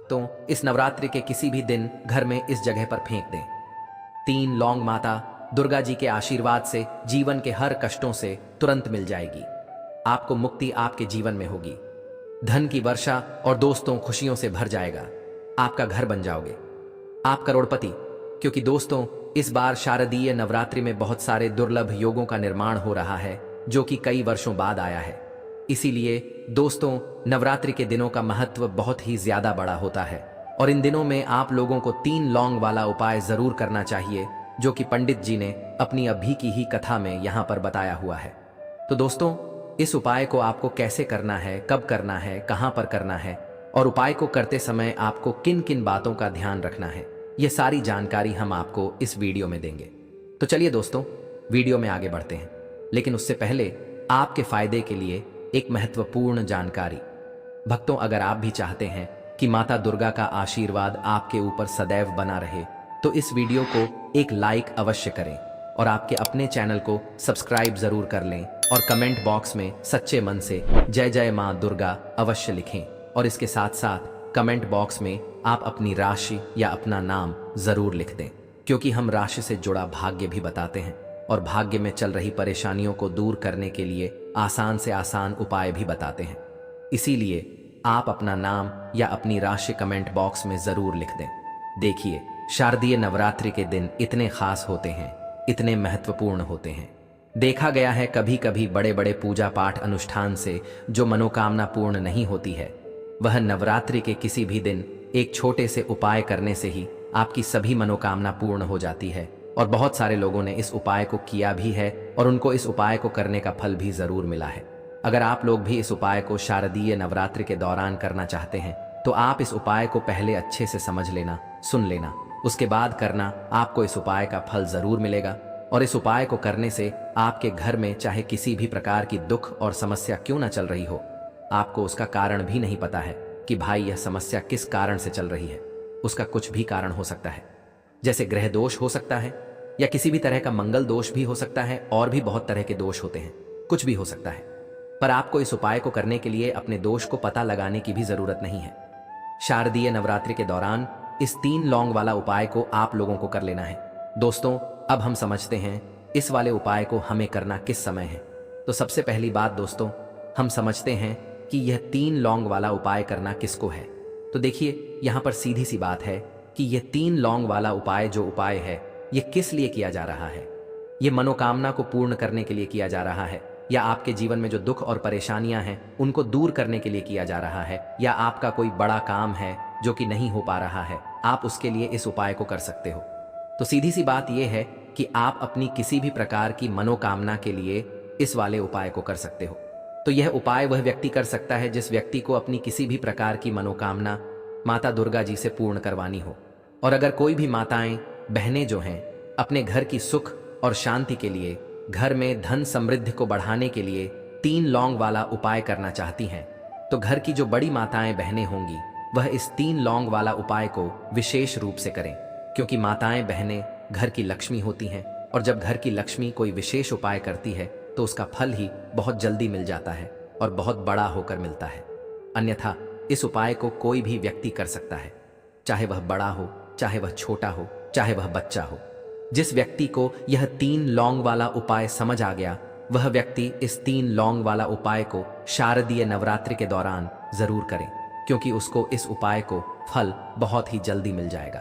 भक्तों, इस नवरात्रि के किसी भी दिन घर में इस जगह पर फेंक दें। 3 लौंग माता दुर्गा जी के आशीर्वाद से जीवन के हर कष्टों से तुरंत मिल जाएगी। आपको मुक्ति आपके जीवन में होगी, धन की वर्षा और दोस्तों खुशियों से भर जाएगा। आपका घर बन जाओगे, आप करोड़पति। क्योंकि दोस्तों, इस बार शारदीय नवरात्रि में बहुत सारे दुर्लभ योगों का निर्माण हो रहा है जो कि कई वर्षों बाद आया है। इसीलिए दोस्तों, नवरात्रि के दिनों का महत्व बहुत ही ज्यादा बड़ा होता है और इन दिनों में आप लोगों को 3 लौंग वाला उपाय जरूर करना चाहिए जो कि पंडित जी ने अपनी अभी की ही कथा में यहाँ पर बताया हुआ है। तो दोस्तों, इस उपाय को आपको कैसे करना है, कब करना है, कहाँ पर करना है और उपाय को करते समय आपको किन किन बातों का ध्यान रखना है, ये सारी जानकारी हम आपको इस वीडियो में देंगे। तो चलिए दोस्तों, वीडियो में आगे बढ़ते हैं, लेकिन उससे पहले आपके फायदे के लिए एक महत्वपूर्ण जानकारी। भक्तों, अगर आप भी चाहते हैं कि माता दुर्गा का आशीर्वाद आपके ऊपर सदैव बना रहे तो इस वीडियो को एक लाइक अवश्य करें और आपके अपने चैनल को सब्सक्राइब जरूर कर लें और कमेंट बॉक्स में सच्चे मन से जय जय मां दुर्गा अवश्य लिखें। और इसके साथ साथ कमेंट बॉक्स में आप अपनी राशि या अपना नाम जरूर लिख दें, क्योंकि हम राशि से जुड़ा भाग्य भी बताते हैं और भाग्य में चल रही परेशानियों को दूर करने के लिए आसान से आसान उपाय भी बताते हैं। इसीलिए आप अपना नाम या अपनी राशि कमेंट बॉक्स में जरूर लिख दें। देखिए, शारदीय नवरात्रि के दिन इतने खास होते हैं, इतने महत्वपूर्ण होते हैं। देखा गया है कभी कभी बड़े बड़े पूजा पाठ अनुष्ठान से जो मनोकामना पूर्ण नहीं होती है, वह नवरात्रि के किसी भी दिन एक छोटे से उपाय करने से ही आपकी सभी मनोकामना पूर्ण हो जाती है। और बहुत सारे लोगों ने इस उपाय को किया भी है और उनको इस उपाय को करने का फल भी जरूर मिला है। अगर आप लोग भी इस उपाय को शारदीय नवरात्रि के दौरान करना चाहते हैं तो आप इस उपाय को पहले अच्छे से समझ लेना, सुन लेना, उसके बाद करना। आपको इस उपाय का फल जरूर मिलेगा और इस उपाय को करने से आपके घर में चाहे किसी भी प्रकार की दुख और समस्या क्यों ना चल रही हो, आपको उसका कारण भी नहीं पता है कि भाई यह समस्या किस कारण से चल रही है। उसका कुछ भी कारण हो सकता है, जैसे ग्रह दोष हो सकता है या किसी भी तरह का मंगल दोष भी हो सकता है, और भी बहुत तरह के दोष होते हैं, कुछ भी हो सकता है। पर आपको इस उपाय को करने के लिए अपने दोष को पता लगाने की भी जरूरत नहीं है। शारदीय नवरात्रि के दौरान इस 3 लौंग वाला उपाय को आप लोगों को कर लेना है। दोस्तों, अब हम समझते हैं इस वाले उपाय को हमें करना किस समय है। तो सबसे पहली बात दोस्तों, हम समझते हैं कि यह 3 लौंग वाला उपाय करना किसको है। तो देखिए, यहाँ पर सीधी सी बात है कि यह 3 लौंग वाला उपाय जो उपाय है, यह किस लिए किया जा रहा है। यह मनोकामना को पूर्ण करने के लिए किया जा रहा है, या आपके जीवन में जो दुख और परेशानियां हैं उनको दूर करने के लिए किया जा रहा है, या आपका कोई बड़ा काम है जो कि नहीं हो पा रहा है, आप उसके लिए इस उपाय को कर सकते हो। तो सीधी सी बात यह है कि आप अपनी किसी भी प्रकार की मनोकामना के लिए इस वाले उपाय को कर सकते हो। तो यह उपाय वह व्यक्ति कर सकता है जिस व्यक्ति को अपनी किसी भी प्रकार की मनोकामना माता दुर्गा जी से पूर्ण करवानी हो। और अगर कोई भी माताएं बहनें जो हैं अपने घर की सुख और शांति के लिए, घर में धन समृद्धि को बढ़ाने के लिए 3 लौंग वाला उपाय करना चाहती हैं, तो घर की जो बड़ी माताएं बहनें होंगी वह इस 3 लौंग वाला उपाय को विशेष रूप से करें, क्योंकि माताएं बहनें घर की लक्ष्मी होती हैं और जब घर की लक्ष्मी कोई विशेष उपाय करती है तो उसका फल ही बहुत जल्दी मिल जाता है और बहुत बड़ा होकर मिलता है। अन्यथा इस उपाय को कोई भी व्यक्ति कर सकता है, चाहे वह बड़ा हो, चाहे वह छोटा हो, चाहे वह बच्चा हो। जिस व्यक्ति को यह 3 लौंग वाला उपाय समझ आ गया, वह व्यक्ति इस 3 लौंग वाला उपाय को शारदीय नवरात्रि के दौरान जरूर करें, क्योंकि उसको इस उपाय को फल बहुत ही जल्दी मिल जाएगा।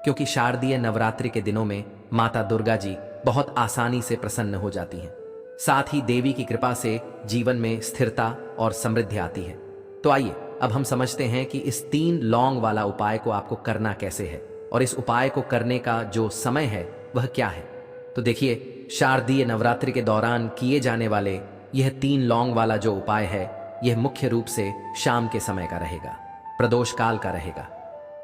क्योंकि शारदीय नवरात्रि के दिनों में माता दुर्गा जी बहुत आसानी से प्रसन्न हो जाती हैं, साथ ही देवी की कृपा से जीवन में स्थिरता और समृद्धि आती है। तो आइए अब हम समझते हैं कि इस 3 लौंग वाला उपाय को आपको करना कैसे है और इस उपाय को करने का जो समय है वह क्या है। तो देखिए, शारदीय नवरात्रि के दौरान किए जाने वाले यह 3 लौंग वाला जो उपाय है, यह मुख्य रूप से शाम के समय का रहेगा, प्रदोष काल का रहेगा।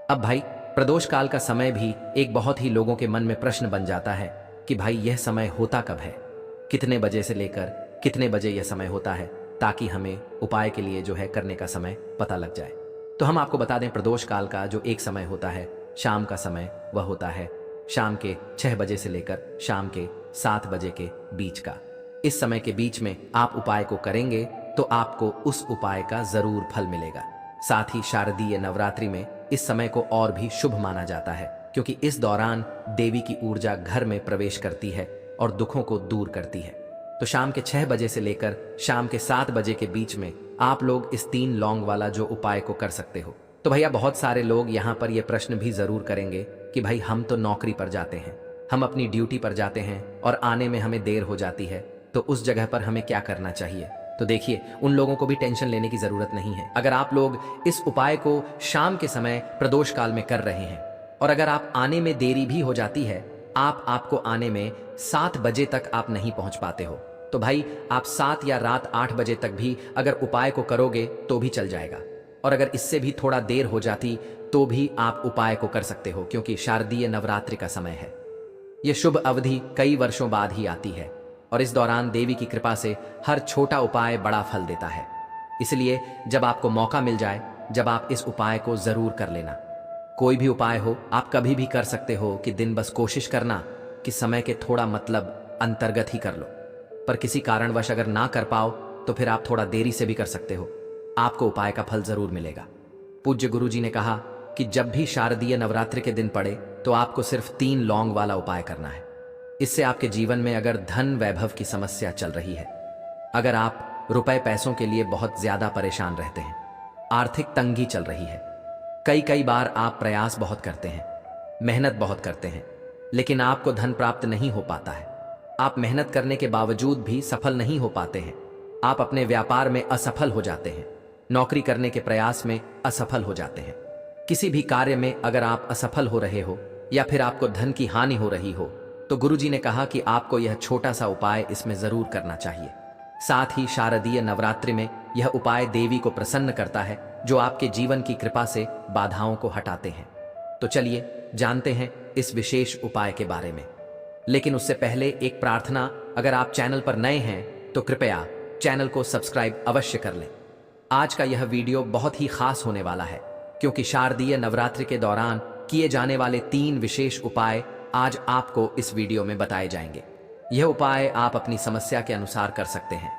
अब भाई, प्रदोष काल का समय भी एक बहुत ही लोगों के मन में प्रश्न बन जाता है कि भाई यह समय होता कब है, कितने बजे से लेकर कितने बजे यह समय होता है, ताकि हमें उपाय के लिए जो है करने का समय पता लग जाए। तो हम आपको बता दें, प्रदोष काल का जो एक समय होता है, शाम का समय, वह होता है शाम के 6 बजे से लेकर शाम के 7 बजे के बीच का। इस समय के बीच में आप उपाय को करेंगे तो आपको उस उपाय का जरूर फल मिलेगा। साथ ही शारदीय नवरात्रि में इस समय को और भी शुभ माना जाता है, क्योंकि इस दौरान देवी की ऊर्जा घर में प्रवेश करती है और दुखों को दूर करती है। तो शाम के 6 बजे से लेकर शाम के 7 बजे के बीच में आप लोग इस 3 लौंग वाला जो उपाय को कर सकते हो। तो भैया बहुत सारे लोग यहाँ पर ये प्रश्न भी जरूर करेंगे कि भाई हम तो नौकरी पर जाते हैं, हम अपनी ड्यूटी पर जाते हैं और आने में हमें देर हो जाती है, तो उस जगह पर हमें क्या करना चाहिए। तो देखिए, उन लोगों को भी टेंशन लेने की जरूरत नहीं है। अगर आप लोग इस उपाय को शाम के समय प्रदोष काल में कर रहे हैं और अगर आप आने में देरी भी हो जाती है, आपको आने में 7 बजे तक आप नहीं पहुंच पाते हो, तो भाई आप 7 या रात 8 बजे तक भी अगर उपाय को करोगे तो भी चल जाएगा। और अगर इससे भी थोड़ा देर हो जाती तो भी आप उपाय को कर सकते हो, क्योंकि शारदीय नवरात्रि का समय है। यह शुभ अवधि कई वर्षों बाद ही आती है और इस दौरान देवी की कृपा से हर छोटा उपाय बड़ा फल देता है। इसलिए जब आपको मौका मिल जाए, जब आप इस उपाय को जरूर कर लेना। कोई भी उपाय हो, आप कभी भी कर सकते हो कि दिन बस कोशिश करना कि समय के थोड़ा मतलब अंतर्गत ही कर लो। पर किसी कारणवश अगर ना कर पाओ तो फिर आप थोड़ा देरी से भी कर सकते हो, आपको उपाय का फल जरूर मिलेगा। पूज्य गुरुजी ने कहा कि जब भी शारदीय नवरात्रि के दिन पड़े तो आपको सिर्फ 3 लौंग वाला उपाय करना है। इससे आपके जीवन में अगर धन वैभव की समस्या चल रही है, अगर आप रुपए पैसों के लिए बहुत ज्यादा परेशान रहते हैं, आर्थिक तंगी चल रही है, कई बार आप प्रयास बहुत करते हैं, मेहनत बहुत करते हैं, लेकिन आपको धन प्राप्त नहीं हो पाता है, आप मेहनत करने के बावजूद भी सफल नहीं हो पाते हैं, आप अपने व्यापार में असफल हो जाते हैं, नौकरी करने के प्रयास में असफल हो जाते हैं, किसी भी कार्य में अगर आप असफल हो रहे हो या फिर आपको धन की हानि हो रही हो, तो गुरुजी ने कहा कि आपको यह छोटा सा उपाय इसमें जरूर करना चाहिए। साथ ही शारदीय नवरात्रि में यह उपाय देवी को प्रसन्न करता है, जो आपके जीवन की कृपा से बाधाओं को हटाते हैं। तो चलिए जानते हैं इस विशेष उपाय के बारे में। लेकिन उससे पहले एक प्रार्थना, अगर आप चैनल पर नए हैं तो कृपया चैनल को सब्सक्राइब अवश्य कर लें। आज का यह वीडियो बहुत ही खास होने वाला है, क्योंकि शारदीय नवरात्रि के दौरान किए जाने वाले 3 विशेष उपाय आज आपको इस वीडियो में बताए जाएंगे। यह उपाय आप अपनी समस्या के अनुसार कर सकते हैं।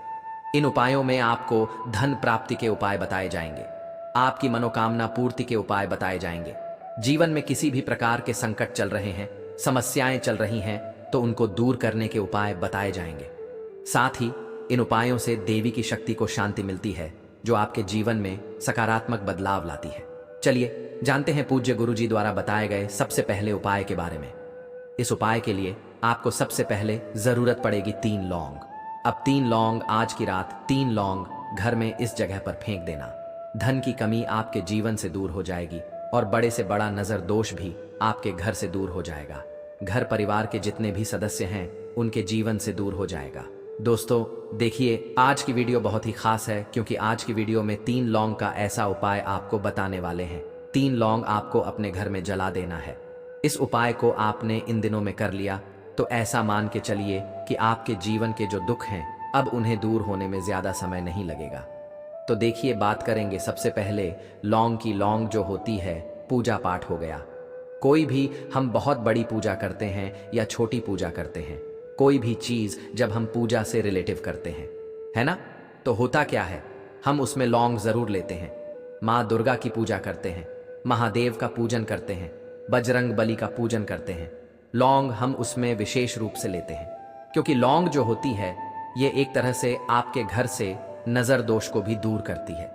इन उपायों में आपको धन प्राप्ति के उपाय बताए जाएंगे, आपकी मनोकामना पूर्ति के उपाय बताए जाएंगे, जीवन में किसी भी प्रकार के संकट चल रहे हैं, समस्याएं चल रही हैं, तो उनको दूर करने के उपाय बताए जाएंगे। साथ ही इन उपायों से देवी की शक्ति को शांति मिलती है, जो आपके जीवन में सकारात्मक बदलाव लाती है। चलिए जानते हैं पूज्य गुरुजी द्वारा बताए गए सबसे पहले उपाय के बारे में। इस उपाय के लिए आपको सबसे पहले जरूरत पड़ेगी 3 लौंग। अब 3 लौंग, आज की रात 3 लौंग घर में इस जगह पर फेंक देना। धन की कमी आपके जीवन से दूर हो जाएगी और बड़े से बड़ा नजर दोष भी आपके घर से दूर हो जाएगा। घर परिवार के जितने भी सदस्य हैं उनके जीवन से दूर हो जाएगा। दोस्तों देखिए, आज की वीडियो बहुत ही खास है, क्योंकि आज की वीडियो में 3 लौंग का ऐसा उपाय आपको बताने वाले हैं। 3 लौंग आपको अपने घर में जला देना है। इस उपाय को आपने इन दिनों में कर लिया तो ऐसा मान के चलिए कि आपके जीवन के जो दुख हैं अब उन्हें दूर होने में ज्यादा समय नहीं लगेगा। तो देखिए, बात करेंगे सबसे पहले लौंग की। लौंग जो होती है, पूजा पाठ हो गया। कोई भी हम बहुत बड़ी पूजा करते हैं या छोटी पूजा करते हैं, कोई भी चीज जब हम पूजा से रिलेटिव करते हैं, है ना, तो होता क्या है, हम उसमें लौंग जरूर लेते हैं। माँ दुर्गा की पूजा करते हैं, महादेव का पूजन करते हैं, बजरंग बली का पूजन करते हैं, लौंग हम उसमें विशेष रूप से लेते हैं, क्योंकि लौंग जो होती है ये एक तरह से आपके घर से नजर दोष को भी दूर करती है,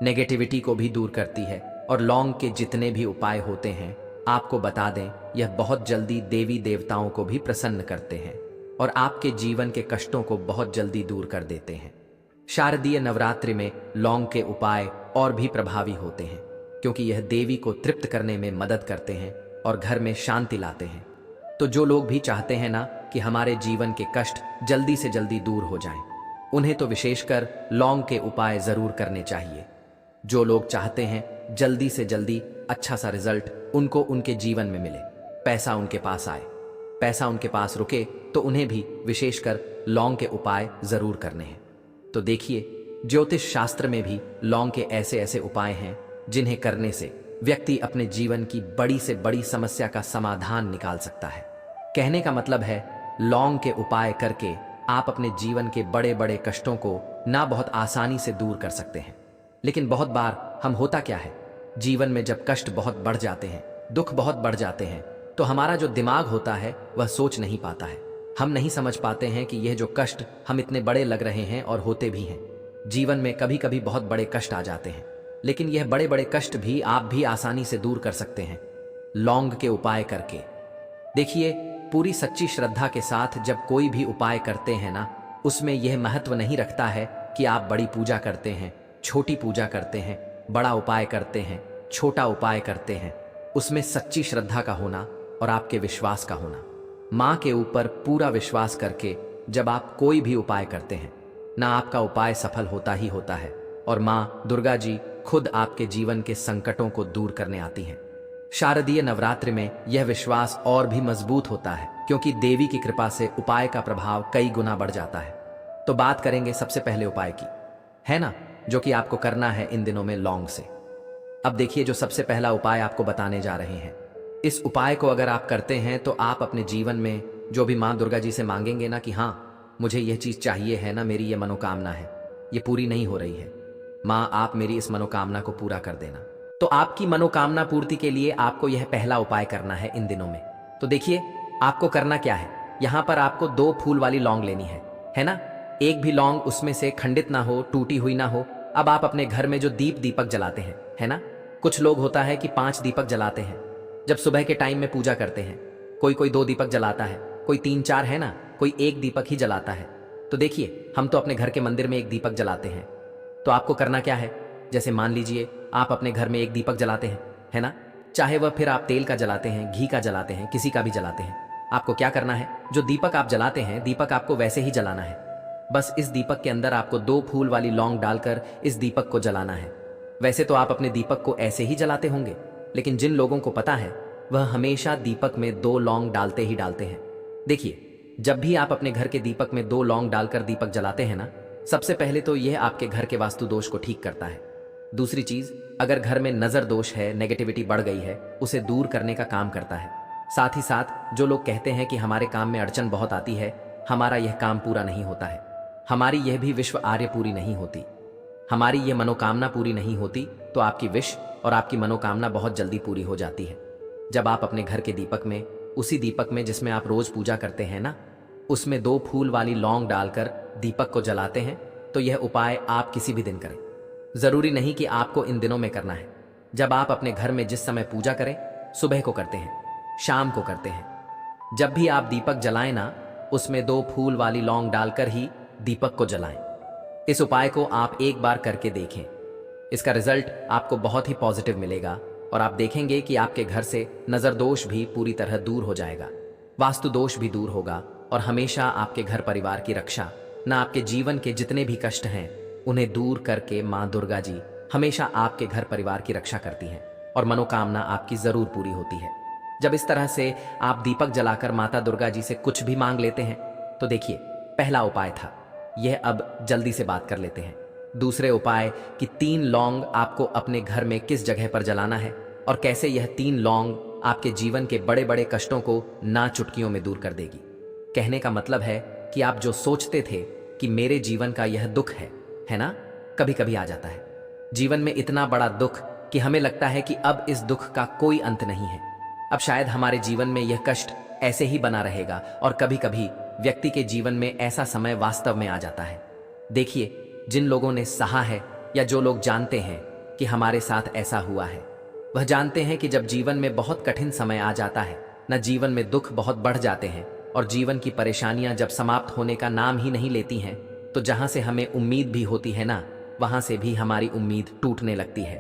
नेगेटिविटी को भी दूर करती है। और लौंग के जितने भी उपाय होते हैं, आपको बता दें, यह बहुत जल्दी देवी देवताओं को भी प्रसन्न करते हैं और आपके जीवन के कष्टों को बहुत जल्दी दूर कर देते हैं। शारदीय नवरात्रि में लौंग के उपाय और भी प्रभावी होते हैं, क्योंकि यह देवी को तृप्त करने में मदद करते हैं और घर में शांति लाते हैं। तो जो लोग भी चाहते हैं ना कि हमारे जीवन के कष्ट जल्दी से जल्दी दूर हो जाएं, उन्हें तो विशेषकर लौंग के उपाय जरूर करने चाहिए। जो लोग चाहते हैं जल्दी से जल्दी अच्छा सा रिजल्ट उनको उनके जीवन में मिले, पैसा उनके पास आए, पैसा उनके पास रुके, तो उन्हें भी विशेषकर लौंग के उपाय जरूर करने हैं। तो देखिए, ज्योतिष शास्त्र में भी लौंग के ऐसे ऐसे उपाय हैं जिन्हें करने से व्यक्ति अपने जीवन की बड़ी से बड़ी समस्या का समाधान निकाल सकता है। कहने का मतलब है, लौंग के उपाय करके आप अपने जीवन के बड़े बड़े कष्टों को ना बहुत आसानी से दूर कर सकते हैं। लेकिन बहुत बार हम होता क्या है, जीवन में जब कष्ट बहुत बढ़ जाते हैं, दुख बहुत बढ़ जाते हैं, तो हमारा जो दिमाग होता है वह सोच नहीं पाता है। हम नहीं समझ पाते हैं कि यह जो कष्ट हम इतने बड़े लग रहे हैं और होते भी हैं। जीवन में कभी कभी बहुत बड़े कष्ट आ जाते हैं, लेकिन यह बड़े बड़े कष्ट भी आप भी आसानी से दूर कर सकते हैं लौंग के उपाय करके। देखिए, पूरी सच्ची श्रद्धा के साथ जब कोई भी उपाय करते हैं ना, उसमें यह महत्व नहीं रखता है कि आप बड़ी पूजा करते हैं, छोटी पूजा करते हैं, बड़ा उपाय करते हैं, छोटा उपाय करते हैं। उसमें सच्ची श्रद्धा का होना और आपके विश्वास का होना। माँ के ऊपर पूरा विश्वास करके जब आप कोई भी उपाय करते हैं ना, आपका उपाय सफल होता ही होता है और माँ दुर्गा जी खुद आपके जीवन के संकटों को दूर करने आती हैं। शारदीय नवरात्रि में यह विश्वास और भी मजबूत होता है, क्योंकि देवी की कृपा से उपाय का प्रभाव कई गुना बढ़ जाता है। तो बात करेंगे सबसे पहले उपाय की, है ना, जो कि आपको करना है इन दिनों में लौंग से। अब देखिए, जो सबसे पहला उपाय आपको बताने जा रहे हैं, इस उपाय को अगर आप करते हैं तो आप अपने जीवन में जो भी माँ दुर्गा जी से मांगेंगे ना कि हाँ मुझे यह चीज चाहिए है ना, मेरी ये मनोकामना है, ये पूरी नहीं हो रही है, माँ आप मेरी इस मनोकामना को पूरा कर देना। तो आपकी मनोकामना पूर्ति के लिए आपको यह पहला उपाय करना है इन दिनों में। तो देखिए, आपको करना क्या है, यहां पर आपको 2 फूल वाली लौंग लेनी है ना। एक भी लौंग उसमें से खंडित ना हो, टूटी हुई ना हो। अब आप अपने घर में जो दीपक जलाते हैं, है ना, कुछ लोग होता है कि 5 दीपक जलाते हैं जब सुबह के टाइम में पूजा करते हैं। कोई 2 दीपक जलाता है, कोई 3-4, है ना, कोई 1 दीपक ही जलाता है। तो देखिए, हम तो अपने घर के मंदिर में 1 दीपक जलाते हैं। तो आपको करना क्या है, जैसे मान लीजिए आप अपने घर में 1 दीपक जलाते हैं, है ना, चाहे वह फिर आप तेल का जलाते हैं, घी का जलाते हैं, किसी का भी जलाते हैं। आपको क्या करना है, जो दीपक आप जलाते हैं, दीपक आपको वैसे ही जलाना है। बस इस दीपक के अंदर आपको 2 फूल वाली लौंग डालकर इस दीपक को जलाना है। वैसे तो आप अपने दीपक को ऐसे ही जलाते होंगे, लेकिन जिन लोगों को पता है वह हमेशा दीपक में 2 लौंग डालते ही डालते हैं। देखिए, जब भी आप अपने घर के दीपक में 2 लौंग डालकर दीपक जलाते हैं ना, सबसे पहले तो यह आपके घर के वास्तु दोष को ठीक करता है। दूसरी चीज, अगर घर में नजर दोष है, नेगेटिविटी बढ़ गई है, उसे दूर करने का काम करता है। साथ ही साथ जो लोग कहते हैं कि हमारे काम में अड़चन बहुत आती है, हमारा यह काम पूरा नहीं होता है, हमारी यह भी विश्व आर्य पूरी नहीं होती, हमारी यह मनोकामना पूरी नहीं होती, तो आपकी विश और आपकी मनोकामना बहुत जल्दी पूरी हो जाती है। जब आप अपने घर के दीपक में, उसी दीपक में जिसमें आप रोज पूजा करते हैं ना, उसमें 2 फूल वाली लौंग डालकर दीपक को जलाते हैं, तो यह उपाय आप किसी भी दिन करें। जरूरी नहीं कि आपको इन दिनों में करना है। जब आप अपने घर में जिस समय पूजा करें, सुबह को करते हैं, शाम को करते हैं, जब भी आप दीपक जलाएं ना, उसमें 2 फूल वाली लौंग डालकर ही दीपक को जलाएं। इस उपाय को आप एक बार करके देखें, इसका रिजल्ट आपको बहुत ही पॉजिटिव मिलेगा और आप देखेंगे कि आपके घर से नजर दोष भी पूरी तरह दूर हो जाएगा, वास्तु दोष भी दूर होगा और हमेशा आपके घर परिवार की रक्षा, ना आपके जीवन के जितने भी कष्ट हैं उन्हें दूर करके माँ दुर्गा जी हमेशा आपके घर परिवार की रक्षा करती हैं और मनोकामना आपकी जरूर पूरी होती है। जब इस तरह से आप दीपक जलाकर माता दुर्गा जी से कुछ भी मांग लेते हैं, तो देखिए, पहला उपाय था यह। अब जल्दी से बात कर लेते हैं दूसरे उपाय कि 3 लौंग आपको अपने घर में किस जगह पर जलाना है और कैसे यह 3 लौंग आपके जीवन के बड़े बड़े कष्टों को ना चुटकियों में दूर कर देगी। कहने का मतलब है कि आप जो सोचते थे कि मेरे जीवन का यह दुख है ना, कभी कभी आ जाता है जीवन में इतना बड़ा दुख कि हमें लगता है कि अब इस दुख का कोई अंत नहीं है, अब शायद हमारे जीवन में यह कष्ट ऐसे ही बना रहेगा। और कभी कभी व्यक्ति के जीवन में ऐसा समय वास्तव में आ जाता है। देखिए, जिन लोगों ने सहा है या जो लोग जानते हैं कि हमारे साथ ऐसा हुआ है, वह जानते हैं कि जब जीवन में बहुत कठिन समय आ जाता है ना, जीवन में दुख बहुत बढ़ जाते हैं और जीवन की परेशानियां जब समाप्त होने का नाम ही नहीं लेती हैं, तो जहां से हमें उम्मीद भी होती है ना, वहां से भी हमारी उम्मीद टूटने लगती है।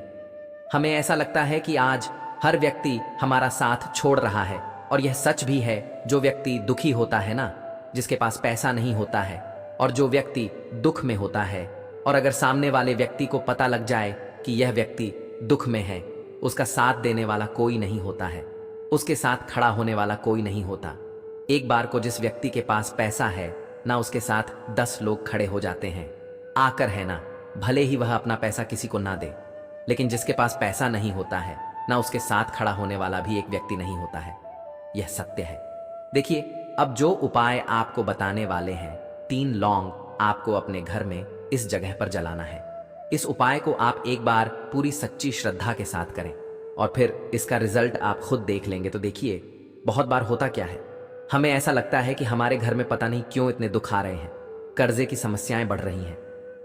हमें ऐसा लगता है कि आज हर व्यक्ति हमारा साथ छोड़ रहा है और यह सच भी है। जो व्यक्ति दुखी होता है ना, जिसके पास पैसा नहीं होता है और जो व्यक्ति दुख में होता है, और अगर सामने वाले व्यक्ति को पता लग जाए कि यह व्यक्ति दुख में है, उसका साथ देने वाला कोई नहीं होता है, उसके साथ खड़ा होने वाला कोई नहीं होता। एक बार को जिस व्यक्ति के पास पैसा है ना, उसके साथ 10 लोग खड़े हो जाते हैं आकर, है ना, भले ही वह अपना पैसा किसी को ना दे, लेकिन जिसके पास पैसा नहीं होता है ना, उसके साथ खड़ा होने वाला भी एक व्यक्ति नहीं होता है। यह सत्य है। देखिए, अब जो उपाय आपको बताने वाले हैं, 3 लौंग आपको अपने घर में इस जगह पर जलाना है। इस उपाय को आप एक बार पूरी सच्ची श्रद्धा के साथ करें और फिर इसका रिजल्ट आप खुद देख लेंगे। तो देखिए, बहुत बार होता क्या है, हमें ऐसा लगता है कि हमारे घर में पता नहीं क्यों इतने दुख आ रहे हैं, कर्जे की समस्याएं बढ़ रही हैं,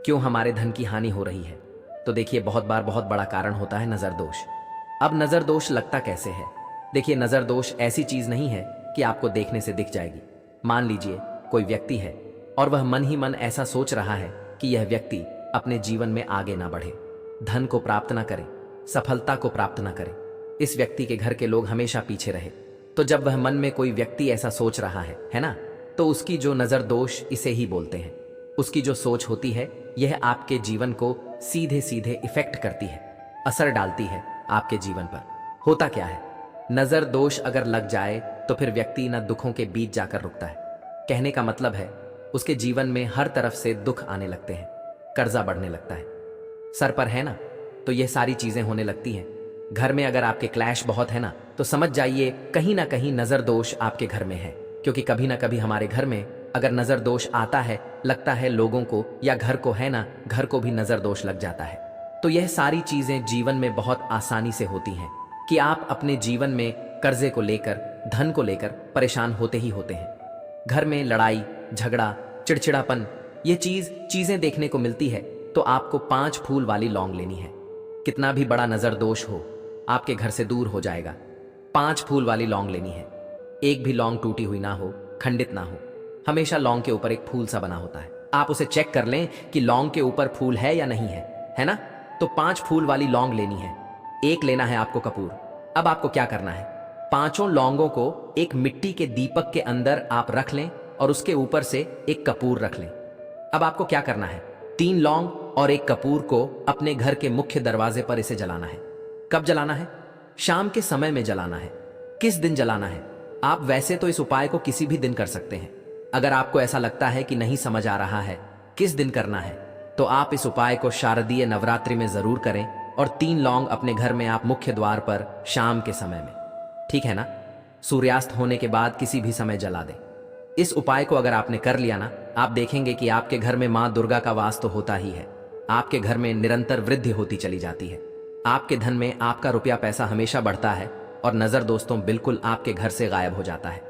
क्यों हमारे धन की हानि हो रही है। तो देखिए, बहुत बार बहुत बड़ा कारण होता है नजर दोष। अब नजर दोष लगता कैसे है? देखिए, नजर दोष ऐसी चीज नहीं है कि आपको देखने से दिख जाएगी। मान लीजिए कोई व्यक्ति है और वह मन ही मन ऐसा सोच रहा है कि यह व्यक्ति अपने जीवन में आगे ना बढ़े, धन को प्राप्त ना करे, सफलता को प्राप्त ना करे, इस व्यक्ति के घर के लोग हमेशा पीछे रहे। तो जब वह मन में कोई व्यक्ति ऐसा सोच रहा है ना, तो उसकी जो नजर दोष इसे ही बोलते हैं। उसकी जो सोच होती है यह आपके जीवन को सीधे सीधे इफेक्ट करती है, असर डालती है आपके जीवन पर। होता क्या है, नजर दोष अगर लग जाए तो फिर व्यक्ति न दुखों के बीच जाकर रुकता है। कहने का मतलब है उसके जीवन में हर तरफ से दुख आने लगते हैं, कर्जा बढ़ने लगता है, सर पर है ना, तो यह सारी चीजें होने लगती हैं। घर में अगर आपके क्लैश बहुत है ना, तो समझ जाइए कहीं ना कहीं नजर दोष आपके घर में है। क्योंकि कभी ना कभी हमारे घर में अगर नजर दोष आता है, लगता है लोगों को या घर को है ना, घर को भी नजर दोष लग जाता है। तो यह सारी चीजें जीवन में बहुत आसानी से होती हैं कि आप अपने जीवन में कर्जे को लेकर, धन को लेकर परेशान होते ही होते हैं। घर में लड़ाई झगड़ा, चिड़चिड़ापन, ये चीजें देखने को मिलती है। तो आपको 5 फूल वाली लौंग लेनी है। कितना भी बड़ा नजर दोष हो, आपके घर से दूर हो जाएगा। 5 फूल वाली लौंग लेनी है। एक भी लौंग टूटी हुई ना हो, खंडित ना हो, हमेशा लौंग के ऊपर एक फूल सा बना होता है। आप उसे चेक कर लें कि लौंग के ऊपर फूल है या नहीं है ना। तो 5 फूल वाली लौंग लेनी है। एक लेना है आपको कपूर। अब आपको क्या करना है, 5 लौंगों को एक मिट्टी के दीपक के अंदर आप रख लें और उसके ऊपर से एक कपूर रख लें। अब आपको क्या करना है, 3 लौंग और एक कपूर को अपने घर के मुख्य दरवाजे पर इसे जलाना है। कब जलाना है? शाम के समय में जलाना है। किस दिन जलाना है? आप वैसे तो इस उपाय को किसी भी दिन कर सकते हैं। अगर आपको ऐसा लगता है कि नहीं समझ आ रहा है किस दिन करना है, तो आप इस उपाय को शारदीय नवरात्रि में जरूर करें और 3 लौंग अपने घर में आप मुख्य द्वार पर शाम के समय में, ठीक है ना, सूर्यास्त होने के बाद किसी भी समय जला दें। इस उपाय को अगर आपने कर लिया ना, आप देखेंगे कि आपके घर में मां दुर्गा का वास तो होता ही है। आपके घर में निरंतर वृद्धि होती चली जाती है। आपके धन में आपका रुपया पैसा हमेशा बढ़ता है और नजर दोस्तों बिल्कुल आपके घर से गायब हो जाता है।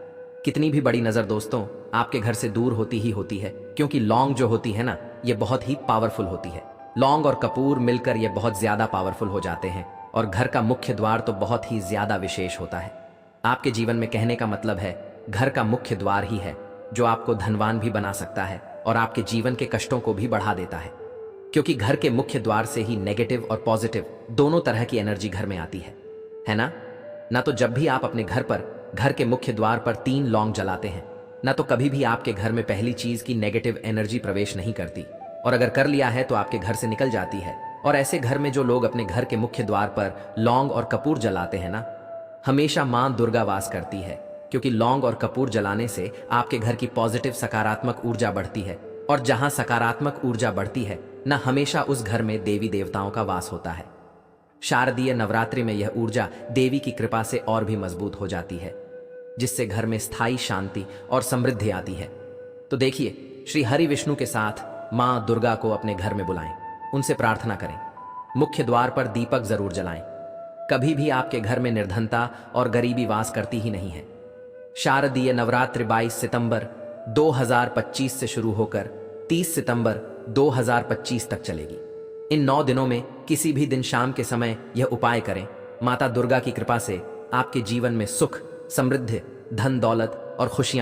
कितनी भी बड़ी नजर दोस्तों आपके घर से दूर होती ही होती है, क्योंकि लौंग जो होती है ना, ये बहुत ही पावरफुल होती है। लौंग और कपूर मिलकर ये बहुत ज्यादा पावरफुल हो जाते हैं और घर का मुख्य द्वार तो बहुत ही ज्यादा विशेष होता है। आपके जीवन में कहने का मतलब है घर का मुख्य द्वार ही है जो आपको धनवान भी बना सकता है और आपके जीवन के कष्टों को भी बढ़ा देता है। क्योंकि घर के मुख्य द्वार से ही नेगेटिव और पॉजिटिव दोनों तरह की एनर्जी घर में आती है ना। तो जब भी आप अपने घर पर, घर के मुख्य द्वार पर 3 लौंग जलाते हैं ना, तो कभी भी आपके घर में पहली चीज की नेगेटिव एनर्जी प्रवेश नहीं करती, और अगर कर लिया है तो आपके घर से निकल जाती है। और ऐसे घर में जो लोग अपने घर के मुख्य द्वार पर लौंग और कपूर जलाते हैं ना, हमेशा मां दुर्गा वास करती है। क्योंकि लौंग और कपूर जलाने से आपके घर की पॉजिटिव सकारात्मक ऊर्जा बढ़ती है, और जहां सकारात्मक ऊर्जा बढ़ती है ना, हमेशा उस घर में देवी देवताओं का वास होता है। शारदीय नवरात्रि में यह ऊर्जा देवी की कृपा से और भी मजबूत हो जाती है, जिससे घर में स्थायी शांति और समृद्धि आती है। तो देखिए, श्री हरि विष्णु के साथ मां दुर्गा को अपने घर में बुलाएं, उनसे प्रार्थना करें, मुख्य द्वार पर दीपक जरूर जलाएं। कभी भी आपके घर में निर्धनता और गरीबी वास करती ही नहीं है। शारदीय नवरात्रि 22 सितंबर 2025 से शुरू होकर 30 सितंबर 2025 तक चलेगी। इन 9 दिनों में किसी भी दिन शाम के समय यह उपाय करें। माता दुर्गा की कृपा से आपके जीवन में सुख, समृद्धि, धन दौलत और खुशियां